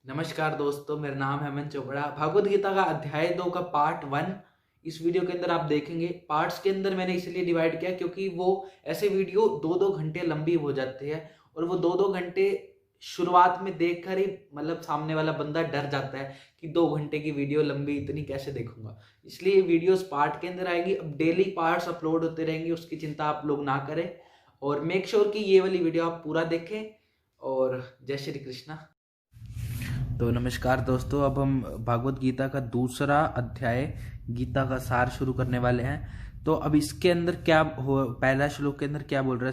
नमस्कार दोस्तों, मेरा नाम है अमन चोपड़ा। भगवद गीता का अध्याय 2 का पार्ट 1 इस वीडियो के अंदर आप देखेंगे। पार्ट्स के अंदर मैंने इसलिए डिवाइड किया क्योंकि वो ऐसे वीडियो 2-2 घंटे लंबी हो जाती है और वो 2-2 घंटे शुरुआत में देखकर ही मतलब सामने वाला बंदा डर जाता है कि 2 घंटे की वीडियो लंबी इतनी कैसे देखूंगा। इसलिए वीडियोस पार्ट के अंदर आएगी। अब डेली पार्ट्स अपलोड होते रहेंगे, उसकी चिंता आप लोग ना करें और मेक श्योर कि ये वाली वीडियो आप पूरा देखें। और जय श्री कृष्णा। तो नमस्कार दोस्तों, अब हम भागवत गीता का दूसरा अध्याय गीता का सार शुरू करने वाले हैं। तो अब इसके अंदर क्या हो, पहला श्लोक के अंदर क्या बोल रहा है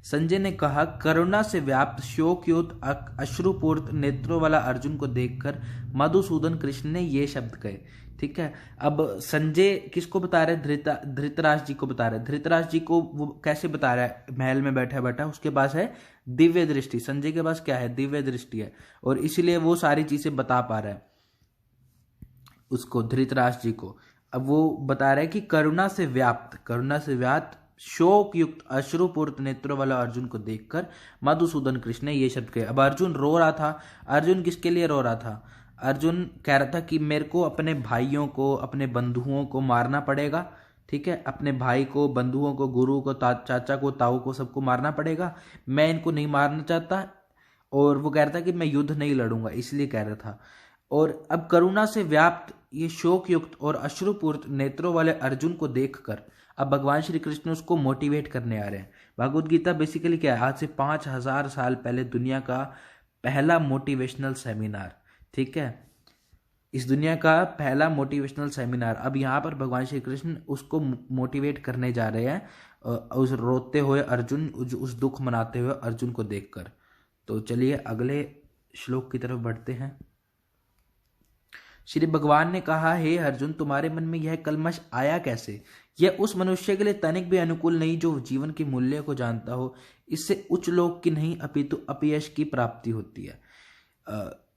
संजय ने कहा, करुणा से व्याप्त शोकयुक्त अश्रुपूर्त नेत्रों वाला अर्जुन को देखकर मधुसूदन कृष्ण ने ये शब्द कहे। ठीक है, अब संजय किसको बता रहे हैं? धृतराज जी को बता रहे हैं। धृतराज जी को वो कैसे बता रहा है? महल में बैठा बैठा उसके पास है दिव्य दृष्टि। संजय के पास क्या है? दिव्य दृष्टि है और इसीलिए वो सारी चीजें बता पा रहा है उसको, धृतराज जी को। अब वो बता रहा है कि करुणा से व्याप्त शोक युक्त अश्रुपूर्त नेत्रों वाला अर्जुन को देखकर मधुसूदन कृष्ण ने ये शब्द कहे। अब अर्जुन रो रहा था। अर्जुन किसके लिए रो रहा था? अर्जुन कह रहा था कि मेरे को अपने भाइयों को, अपने बंधुओं को मारना पड़ेगा। ठीक है, अपने भाई को, बंधुओं को, गुरु को, चाचा को, ताऊ को, सबको मारना पड़ेगा। मैं इनको नहीं मारना चाहता और वो कह रहा था कि मैं युद्ध नहीं लड़ूंगा, इसलिए कह रहा था। और अब करुणा से व्याप्त ये शोक युक्त और अश्रुपूर्त नेत्रों वाले अर्जुन को देखकर अब भगवान श्री कृष्ण उसको मोटिवेट करने आ रहे हैं। भगवद गीता बेसिकली क्या है? आज से 5000 साल पहले दुनिया का पहला मोटिवेशनल सेमिनार। ठीक है, इस दुनिया का पहला मोटिवेशनल सेमिनार। अब यहाँ पर भगवान श्री कृष्ण उसको मोटिवेट करने जा रहे हैं, उस रोते हुए अर्जुन, उस दुख मनाते हुए अर्जुन को देखकर। तो चलिए अगले श्लोक की तरफ बढ़ते हैं। श्री भगवान ने कहा, हे अर्जुन, तुम्हारे मन में यह कलमश आया कैसे? यह उस मनुष्य के लिए तनिक भी अनुकूल नहीं जो जीवन के मूल्य को जानता हो। इससे उच्च लोक की नहीं अपितु अपयश की प्राप्ति होती है।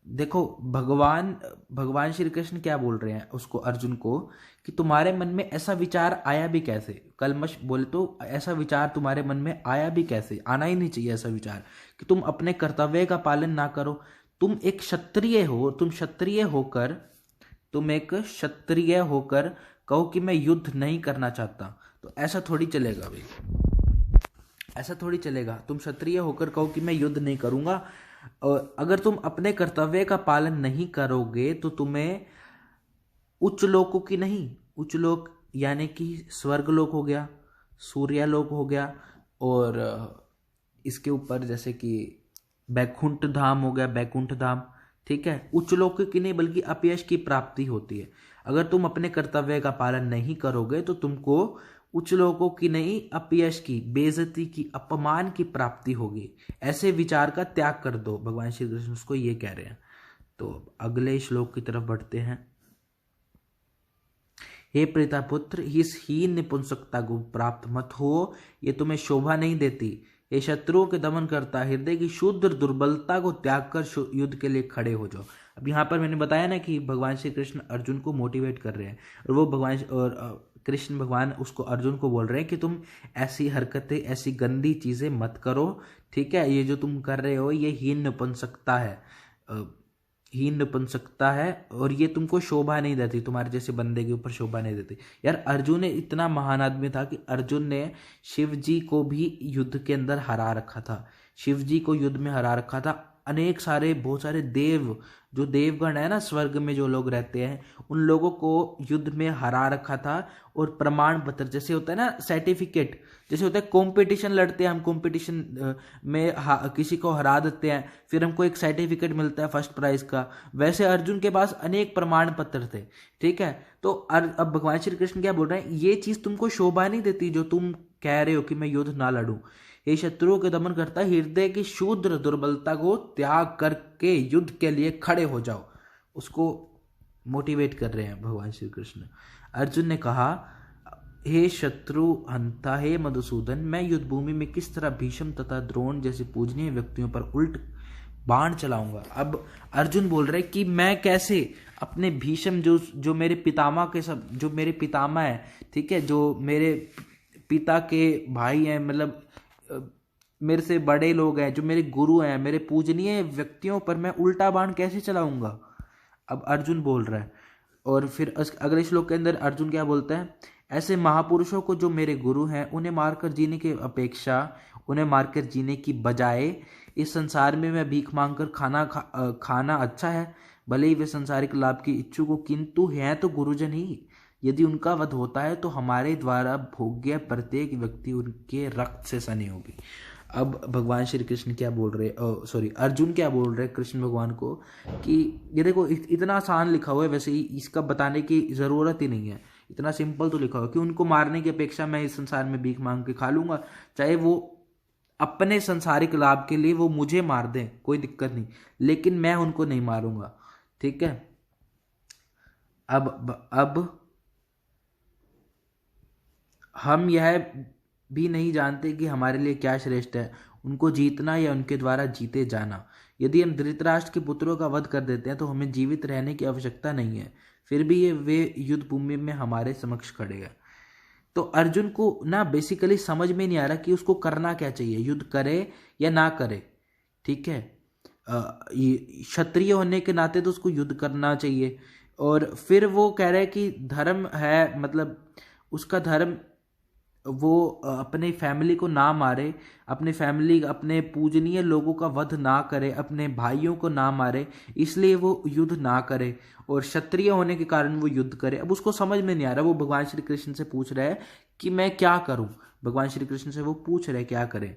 देखो, भगवान श्री कृष्ण क्या बोल रहे हैं उसको, अर्जुन को, कि तुम्हारे मन में ऐसा विचार आया भी कैसे? कलमश बोले तो ऐसा विचार तुम्हारे मन में आया भी कैसे? आना ही नहीं चाहिए ऐसा विचार कि तुम अपने कर्तव्य का पालन ना करो। तुम एक क्षत्रिय हो, तुम एक क्षत्रिय होकर कहो कि मैं युद्ध नहीं करना चाहता, तो ऐसा थोड़ी चलेगा भाई, ऐसा थोड़ी चलेगा। तुम क्षत्रिय होकर कहो कि मैं युद्ध नहीं करूंगा, और अगर तुम अपने कर्तव्य का पालन नहीं करोगे तो तुम्हें उच्च लोकों की नहीं, उच्च लोक यानी कि स्वर्गलोक हो गया, सूर्यलोक हो गया, और इसके ऊपर जैसे कि बैकुंठ धाम हो गया, बैकुंठ धाम। ठीक है, उच्च लोक की नहीं बल्कि अपयश की प्राप्ति होती है। अगर तुम अपने कर्तव्य का पालन नहीं करोगे तो तुमको उच्च लोकों की नहीं, अपयश की, बेइज्जती की, अपमान की प्राप्ति होगी। ऐसे विचार का त्याग कर दो, भगवान श्री कृष्ण उसको ये कह रहे हैं। तो अगले श्लोक की तरफ बढ़ते हैं। हे प्रीता पुत्र, इस हीन निपुंसकता को प्राप्त मत हो, ये तुम्हें शोभा नहीं देती। ये शत्रुओं के दमन करता, हृदय की शुद्ध दुर्बलता को त्याग कर युद्ध के लिए खड़े हो जाओ। अब यहाँ पर मैंने बताया ना कि भगवान श्री कृष्ण अर्जुन को मोटिवेट कर रहे हैं, और वो कृष्ण भगवान उसको, अर्जुन को बोल रहे हैं कि तुम ऐसी हरकतें, ऐसी गंदी चीजें मत करो। ठीक है, ये जो तुम कर रहे हो ये हीन नपुंसकता है और ये तुमको शोभा नहीं देती, तुम्हारे जैसे बंदे के ऊपर शोभा नहीं देती। यार, अर्जुन ने इतना महान आदमी था कि अर्जुन ने शिव जी को भी युद्ध के अंदर हरा रखा था, शिव जी को युद्ध में हरा रखा था। अनेक सारे, बहुत सारे देव, जो देवगण है ना, स्वर्ग में जो लोग रहते हैं, उन लोगों को युद्ध में हरा रखा था। और प्रमाण पत्र जैसे होता है ना, सर्टिफिकेट जैसे होता है, कंपटीशन लड़ते हैं हम, कंपटीशन में किसी को हरा देते हैं, फिर हमको एक सर्टिफिकेट मिलता है फर्स्ट प्राइज का। वैसे अर्जुन के पास अनेक प्रमाण पत्र थे। ठीक है, तो अब भगवान श्री कृष्ण क्या बोल रहे हैं, ये चीज तुमको शोभा नहीं देती जो तुम कह रहे हो कि मैं युद्ध ना लड़ूं। ये शत्रुओं के दमन करता, हृदय की शूद्र दुर्बलता को त्याग करके युद्ध के लिए खड़े हो जाओ। उसको मोटिवेट कर रहे हैं भगवान श्री कृष्ण। अर्जुन ने कहा, हे शत्रु हंता, हे मधुसूदन, मैं युद्ध भूमि में किस तरह भीष्म तथा द्रोण जैसे पूजनीय व्यक्तियों पर उल्ट बाण चलाऊंगा। अब अर्जुन बोल रहे कि मैं कैसे अपने भीष्म, जो मेरे पितामह के सब, जो मेरे पितामह है, ठीक है, जो मेरे पिता के भाई हैं, मतलब मेरे से बड़े लोग हैं, जो मेरे गुरु हैं, मेरे पूजनीय व्यक्तियों पर मैं उल्टा बाण कैसे चलाऊंगा? अब अर्जुन बोल रहा है। और फिर अगले श्लोक के अंदर अर्जुन क्या बोलता है? ऐसे महापुरुषों को जो मेरे गुरु हैं, उन्हें मारकर जीने की अपेक्षा, उन्हें मारकर जीने की बजाय इस संसार में मैं भीख मांगकर खाना अच्छा है। भले ही वे संसारिक लाभ की इच्छुक हो, किंतु हैं तो गुरुजन ही। यदि उनका वध होता है तो हमारे द्वारा भोग्य प्रत्येक व्यक्ति उनके रक्त से सनी होगी। अब भगवान श्री कृष्ण क्या बोल रहे, सॉरी अर्जुन क्या बोल रहे कृष्ण भगवान को कि ये देखो इतना आसान लिखा हुआ है, वैसे ही इसका बताने की ज़रूरत ही नहीं है, इतना सिंपल तो लिखा हुआ है कि उनको मारने की अपेक्षा मैं इस संसार में भीख मांग के खा लूंगा, चाहे वो अपने संसारिक लाभ के लिए वो मुझे मार दें, कोई दिक्कत नहीं, लेकिन मैं उनको नहीं मारूंगा। ठीक है। अब हम यह भी नहीं जानते कि हमारे लिए क्या श्रेष्ठ है, उनको जीतना या उनके द्वारा जीते जाना। यदि हम धृतराष्ट्र के पुत्रों का वध कर देते हैं तो हमें जीवित रहने की आवश्यकता नहीं है, फिर भी वे युद्ध भूमि में हमारे समक्ष खड़े हैं। तो अर्जुन को ना बेसिकली समझ में नहीं आ रहा कि उसको करना क्या चाहिए, युद्ध करे या ना करे। ठीक है, क्षत्रिय होने के नाते तो उसको युद्ध करना चाहिए। और फिर वो कह रहा है कि धर्म है, मतलब उसका धर्म वो अपने फैमिली को ना मारे, अपने फैमिली, अपने पूजनीय लोगों का वध ना करे, अपने भाइयों को ना मारे, इसलिए वो युद्ध ना करे, और क्षत्रिय होने के कारण वो युद्ध करे। अब उसको समझ में नहीं आ रहा, वो भगवान श्री कृष्ण से पूछ रहा है कि मैं क्या करूं, भगवान श्री कृष्ण से वो पूछ रहे क्या करें।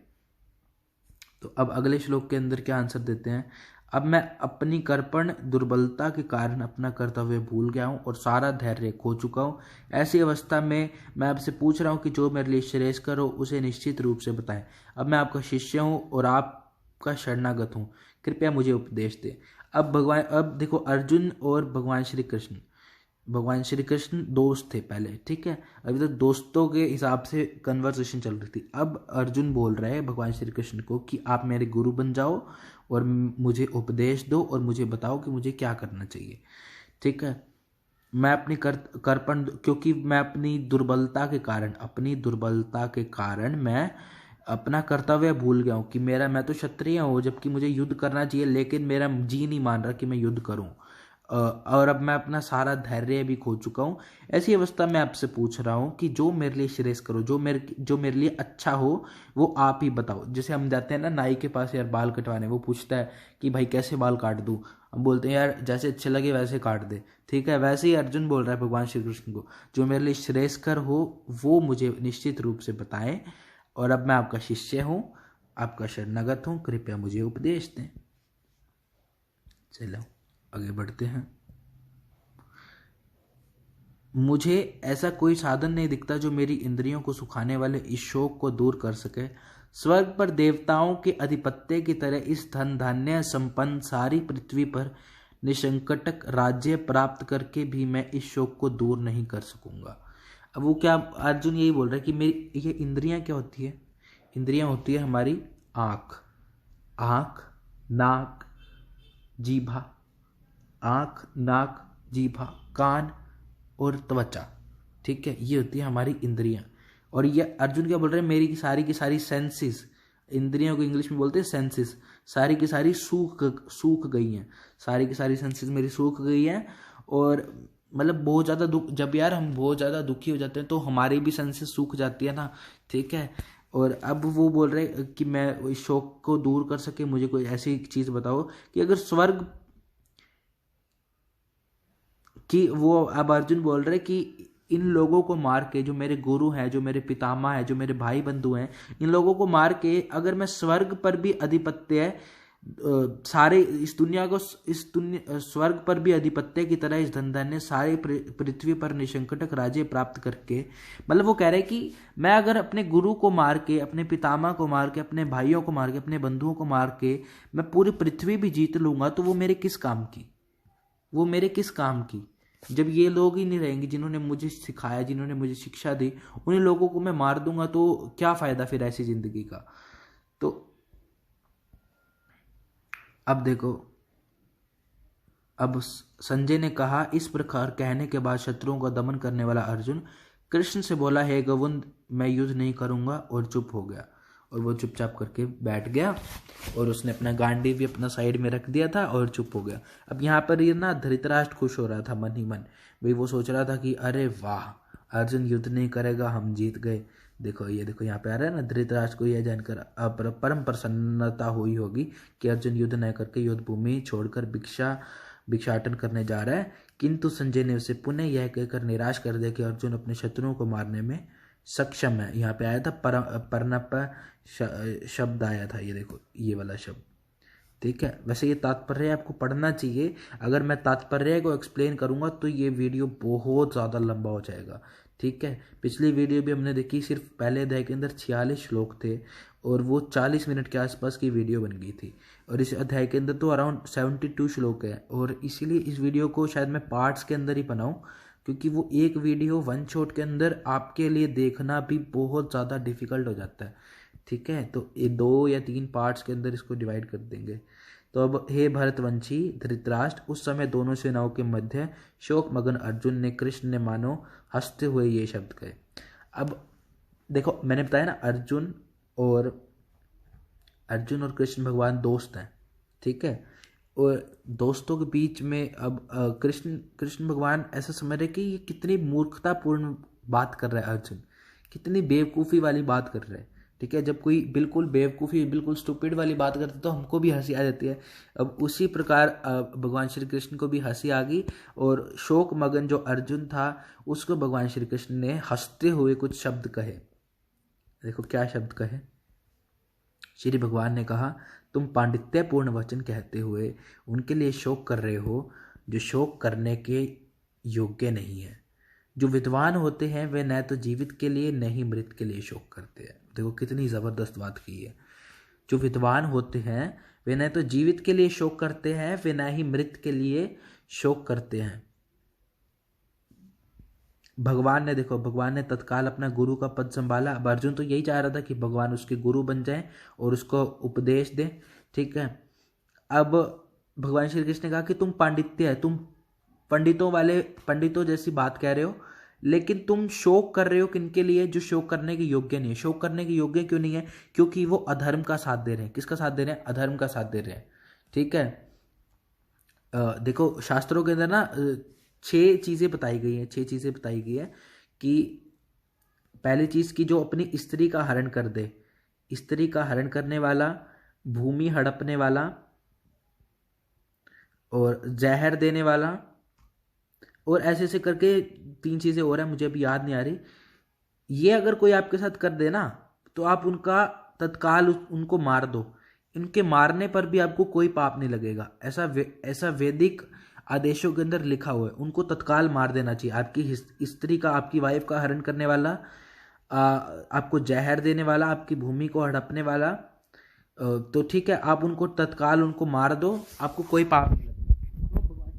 तो अब अगले श्लोक के अंदर क्या आंसर देते हैं? अब मैं अपनी कर्पण दुर्बलता के कारण अपना कर्तव्य भूल गया हूँ और सारा धैर्य खो चुका हूँ। ऐसी अवस्था में मैं आपसे पूछ रहा हूँ कि जो मेरे लिए श्रेयस्कर हो उसे निश्चित रूप से बताएं। अब मैं आपका शिष्य हूँ और आपका शरणागत हूँ, कृपया मुझे उपदेश दें। अब देखो अर्जुन और भगवान श्री कृष्ण दोस्त थे पहले, ठीक है, अभी तक दोस्तों के हिसाब से कन्वर्सेशन चल रही थी। अब अर्जुन बोल रहे हैं भगवान श्री कृष्ण को कि आप मेरे गुरु बन जाओ और मुझे उपदेश दो और मुझे बताओ कि मुझे क्या करना चाहिए। ठीक है, मैं अपनी कर्पण, क्योंकि मैं अपनी दुर्बलता के कारण मैं अपना कर्तव्य भूल गया हूँ कि मैं तो क्षत्रिय हूँ, जबकि मुझे युद्ध करना चाहिए, लेकिन मेरा जी नहीं मान रहा कि मैं युद्ध करूँ, और अब मैं अपना सारा धैर्य भी खो चुका हूँ। ऐसी अवस्था में आपसे पूछ रहा हूँ कि जो मेरे लिए श्रेष्ठ करो, जो मेरे लिए अच्छा हो वो आप ही बताओ। जैसे हम जाते हैं ना नाई के पास यार बाल कटवाने, वो पूछता है कि भाई कैसे बाल काट दूँ, हम बोलते हैं यार जैसे अच्छे लगे वैसे काट दे। ठीक है, वैसे ही अर्जुन बोल रहा है भगवान श्री कृष्ण को, जो मेरे लिए श्रेष्ठकर हो वो मुझे निश्चित रूप से बताएं, और अब मैं आपका शिष्य हूँ, आपका शरणागत हूँ, कृपया मुझे उपदेश दें। चलो आगे बढ़ते हैं। मुझे ऐसा कोई साधन नहीं दिखता जो मेरी इंद्रियों को सुखाने वाले इस शोक को दूर कर सके। स्वर्ग पर देवताओं के अधिपत्य की तरह इस धन धान्य संपन्न सारी पृथ्वी पर निसंकटक राज्य प्राप्त करके भी मैं इस शोक को दूर नहीं कर सकूंगा। अब वो क्या, अर्जुन यही बोल रहा है कि मेरी ये इंद्रियां क्या होती है? इंद्रियां होती है हमारी आँख, नाक, जीभा, आँख, नाक, जीभा, कान और त्वचा। ठीक है, ये होती है हमारी इंद्रियां। और ये अर्जुन क्या बोल रहे हैं, मेरी की सारी सेंसेस, इंद्रियों को इंग्लिश में बोलते हैं सेंसेस, सारी की सारी सूख गई हैं, सारी की सारी सेंसेस मेरी सूख गई हैं। और मतलब बहुत ज़्यादा दुख, जब यार हम बहुत ज़्यादा दुखी हो जाते हैं तो हमारी भी सेंसेस सूख जाती है ना। ठीक है, और अब वो बोल रहे कि मैं इस शोक को दूर कर सके, मुझे कोई ऐसी चीज़ बताओ कि अगर स्वर्ग कि वो, अब अर्जुन बोल रहे कि इन लोगों को मार के, जो मेरे गुरु हैं, जो मेरे पितामह हैं, जो मेरे भाई बंधु हैं, इन लोगों को मार के अगर मैं स्वर्ग पर भी अधिपत्य है, सारे इस दुनिया को, स्वर्ग पर भी अधिपत्य की तरह इस धन धान्य सारे पृथ्वी पर निसंकटक राज्य प्राप्त करके, मतलब वो कह रहे कि मैं अगर अपने गुरु को मार के, अपने पितामह को मार के, अपने भाइयों को मार के, अपने बंधुओं को मार के मैं पूरी पृथ्वी भी जीत लूंगा तो वो मेरे किस काम की? जब ये लोग ही नहीं रहेंगे जिन्होंने मुझे सिखाया, जिन्होंने मुझे शिक्षा दी, उन्हीं लोगों को मैं मार दूंगा तो क्या फायदा फिर ऐसी जिंदगी का। तो अब देखो, अब संजय ने कहा, इस प्रकार कहने के बाद शत्रुओं का दमन करने वाला अर्जुन कृष्ण से बोला, हे गोविंद मैं युद्ध नहीं करूंगा, और चुप हो गया। और वो चुपचाप करके बैठ गया और उसने अपना गांडी भी अपना साइड में रख दिया था और चुप हो गया। अब यहाँ पर ये ना धृतराष्ट्र खुश हो रहा था मन ही मन, भाई वो सोच रहा था कि अरे वाह, अर्जुन युद्ध नहीं करेगा, हम जीत गए। देखो ये देखो यहाँ पे आ रहा है ना, धृतराष्ट्र को यह जानकर परम प्रसन्नता हुई होगी कि अर्जुन युद्ध न करके युद्ध भूमि छोड़कर भिक्षाटन करने जा रहा है। किंतु संजय ने उसे पुनः यह कहकर निराश कर दिया कि अर्जुन अपने शत्रुओं को मारने में सक्षम है। यहाँ पे आया था परनप शब्द आया था, ये देखो ये वाला शब्द, ठीक है। वैसे ये तात्पर्य आपको पढ़ना चाहिए, अगर मैं तात्पर्य को एक्सप्लेन करूंगा तो ये वीडियो बहुत ज़्यादा लंबा हो जाएगा, ठीक है। पिछली वीडियो भी हमने देखी, सिर्फ पहले अध्याय के अंदर 46 श्लोक थे और वो 40 मिनट के आसपास की वीडियो बन गई थी, और इस अध्याय के अंदर तो अराउंड 72 श्लोक है। और इसीलिए इस वीडियो को शायद मैं पार्ट्स के अंदर ही बनाऊं, क्योंकि वो एक वीडियो वन शॉट के अंदर आपके लिए देखना भी बहुत ज़्यादा डिफिकल्ट हो जाता है, ठीक है। तो ये 2 या 3 पार्ट्स के अंदर इसको डिवाइड कर देंगे। तो अब हे भरतवंशी धृतराष्ट्र, उस समय दोनों सेनाओं के मध्य शोक मगन अर्जुन ने कृष्ण ने मानो हंसते हुए ये शब्द कहे। अब देखो मैंने बताया ना, अर्जुन और कृष्ण भगवान दोस्त हैं, ठीक है। और दोस्तों के बीच में अब कृष्ण भगवान ऐसा समझ रहे कि ये कितनी मूर्खतापूर्ण बात कर रहा है अर्जुन, कितनी बेवकूफ़ी वाली बात कर रहा है, ठीक है। जब कोई बिल्कुल बेवकूफ़ी बिल्कुल स्टूपिड वाली बात करते हैं तो हमको भी हंसी आ जाती है। अब उसी प्रकार भगवान श्री कृष्ण को भी हंसी आ गई, और शोक मगन जो अर्जुन था उसको भगवान श्री कृष्ण ने हंसते हुए कुछ शब्द कहे। देखो क्या शब्द कहे। श्री भगवान ने कहा, तुम पांडित्यपूर्ण वचन कहते हुए उनके लिए शोक कर रहे हो जो शोक करने के योग्य नहीं है। जो विद्वान होते हैं वे न तो जीवित के लिए न ही मृत के लिए शोक करते हैं। देखो कितनी ज़बरदस्त बात की है। जो विद्वान होते हैं वे न तो जीवित के लिए शोक करते हैं, वे न ही मृत के लिए शोक करते हैं। भगवान ने तत्काल अपना गुरु का पद संभाला। अब अर्जुन तो यही चाह रहा था कि भगवान उसके गुरु बन जाएं और उसको उपदेश दें, ठीक है। अब भगवान श्री कृष्ण ने कहा कि तुम पांडित्य है, तुम पंडितों जैसी बात कह रहे हो, लेकिन तुम शोक कर रहे हो किनके लिए, जो शोक करने के योग्य नहीं है। शोक करने के योग्य क्यों नहीं है? क्योंकि वो अधर्म का साथ दे रहे हैं। किसका साथ दे रहे हैं? अधर्म का साथ दे रहे हैं, ठीक है। देखो शास्त्रों के अंदर ना 6 चीज़ें बताई गई हैं, 6 चीज़ें बताई गई है कि पहली चीज़ की जो अपनी स्त्री का हरण कर दे, स्त्री का हरण करने वाला, भूमि हड़पने वाला, और जहर देने वाला, और ऐसे ऐसे करके 3 चीज़ें और हैं, मुझे अभी याद नहीं आ रही। ये अगर कोई आपके साथ कर दे ना तो आप उनका तत्काल उनको मार दो। इनके मारने पर भी आपको कोई पाप नहीं लगेगा, ऐसा वैदिक आदेशों के अंदर लिखा हुआ है। उनको तत्काल मार देना चाहिए। आपकी स्त्री का, आपकी वाइफ का हरण करने वाला, आपको जहर देने वाला, आपकी भूमि को हड़पने वाला, तो ठीक है, आप उनको तत्काल उनको मार दो, आपको कोई पाप नहीं लगेगा।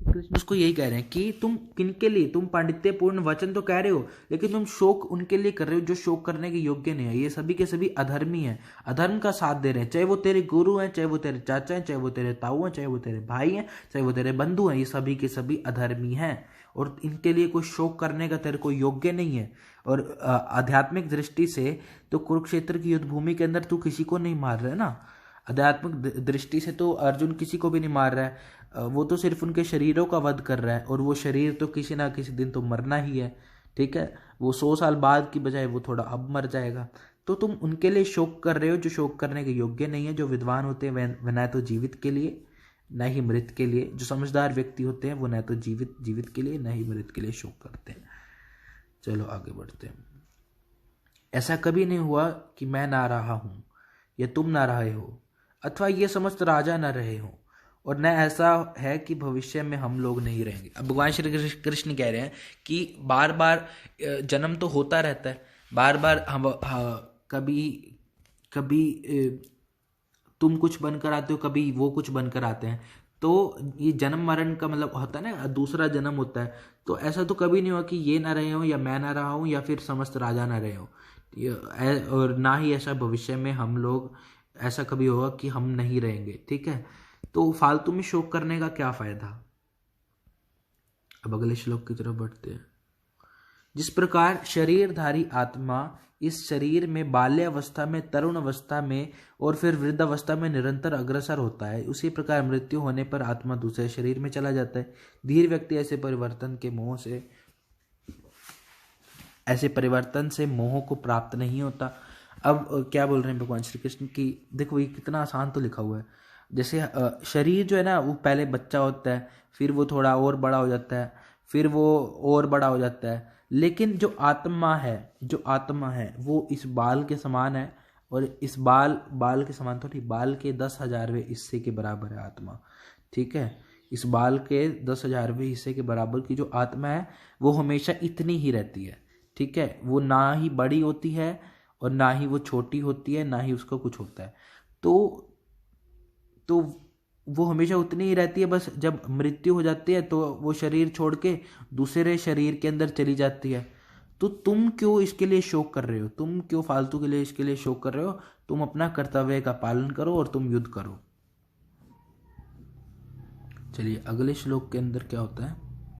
कृष्ण उसको यही कह रहे हैं कि तुम किनके लिए, तुम पांडित्यपूर्ण वचन तो कह रहे हो, लेकिन तुम शोक उनके लिए कर रहे हो जो शोक करने के योग्य नहीं है। ये सभी के सभी अधर्मी हैं, अधर्म का साथ दे रहे हैं। चाहे वो तेरे गुरु हैं, चाहे वो तेरे चाचा हैं, चाहे वो तेरे ताऊ हैं, चाहे वो तेरे भाई हैं, चाहे वो तेरे बंधु हैं, ये सभी के सभी अधर्मी हैं और इनके लिए कोई शोक करने का तेरे को योग्य नहीं है। और आध्यात्मिक दृष्टि से तो कुरुक्षेत्र की युद्ध भूमि के अंदर तू किसी को नहीं मार रहा है ना। आध्यात्मिक दृष्टि से तो अर्जुन किसी को भी नहीं मार रहा है, वो तो सिर्फ उनके शरीरों का वध कर रहा है, और वो शरीर तो किसी ना किसी दिन तो मरना ही है, ठीक है। वो 100 साल बाद की बजाय वो थोड़ा अब मर जाएगा। तो तुम उनके लिए शोक कर रहे हो जो शोक करने के योग्य नहीं है। जो विद्वान होते हैं वे न तो जीवित के लिए न ही मृत के लिए, जो समझदार व्यक्ति होते हैं वो न तो जीवित के लिए न ही मृत के लिए शोक करते हैं। चलो आगे बढ़ते हैं। ऐसा कभी नहीं हुआ कि मैं ना रहा हूं या तुम ना रहे हो, अथवा ये समस्त राजा न रहे हो, और न ऐसा है कि भविष्य में हम लोग नहीं रहेंगे। अब भगवान श्री कृष्ण कह रहे हैं कि बार बार जन्म तो होता रहता है, बार बार हम कभी तुम कुछ बनकर आते हो, कभी वो कुछ बनकर आते हैं। तो ये जन्म मरण का मतलब होता है ना, दूसरा जन्म होता है। तो ऐसा तो कभी नहीं हुआ कि ये ना रहे हो या मैं ना रहा हूँ या फिर समस्त राजा ना रहे हो, और ना ही ऐसा भविष्य में हम लोग ऐसा कभी होगा कि हम नहीं रहेंगे, ठीक है। तो फालतू में शोक करने का क्या फायदा। अब अगले श्लोक की तरफ बढ़ते हैं। जिस प्रकार शरीरधारी आत्मा इस शरीर में बाल्यावस्था में, तरुण अवस्था में और फिर वृद्धावस्था में निरंतर अग्रसर होता है, उसी प्रकार मृत्यु होने पर आत्मा दूसरे शरीर में चला जाता है। धीर व्यक्ति ऐसे परिवर्तन से मोह को प्राप्त नहीं होता। अब क्या बोल रहे हैं भगवान श्री कृष्ण की, देखो ये कितना आसान तो लिखा हुआ है। जैसे शरीर जो है ना, वो पहले बच्चा होता है, फिर वो थोड़ा और बड़ा हो जाता है, फिर वो और बड़ा हो जाता है, लेकिन जो आत्मा है वो इस बाल के समान है, और इस बाल के समान थोड़ी, बाल के 10,000वें हिस्से के बराबर है आत्मा, ठीक है। इस बाल के 10,000वें हिस्से के बराबर की जो आत्मा है वो हमेशा इतनी ही रहती है, ठीक है। वो ना ही बड़ी होती है और ना ही वो छोटी होती है, ना ही उसका कुछ होता है। तो वो हमेशा उतनी ही रहती है। बस जब मृत्यु हो जाती है तो वो शरीर छोड़ के दूसरे शरीर के अंदर चली जाती है। तो तुम क्यों इसके लिए शोक कर रहे हो? तुम क्यों फालतू के लिए इसके लिए शोक कर रहे हो? तुम अपना कर्तव्य का पालन करो और तुम युद्ध करो। चलिए अगले श्लोक के अंदर क्या होता है।